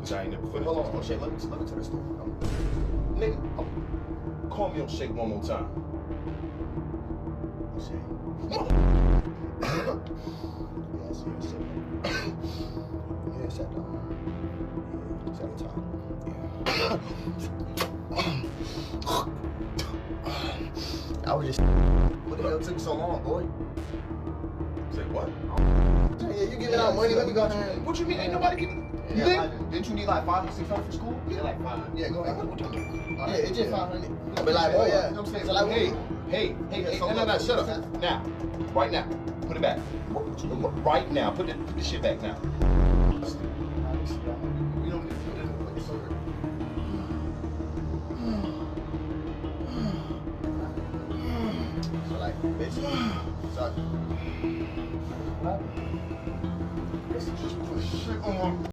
Which I ain't never finished. Hold on, Shay, let me tell the story. Nigga, call me on Shay one more time. Shay. Yes, Shay. Yeah, shut down. Second time. I was just. What the hell took so long, boy? Say what? Yeah, you giving out money, let me go ahead. What you mean? Ain't nobody giving? Yeah, didn't you need like 500 or 600 for school? Yeah, like 5. Yeah, go ahead. Yeah, Yeah, it's just 500. I'll be like, oh yeah. You know what I'm saying? So like, Hey, no, shut up. Now, right now, put it back. Right now, put the shit back now. We don't need to put it in the soda. So like, bitch, so what? Just put shit on my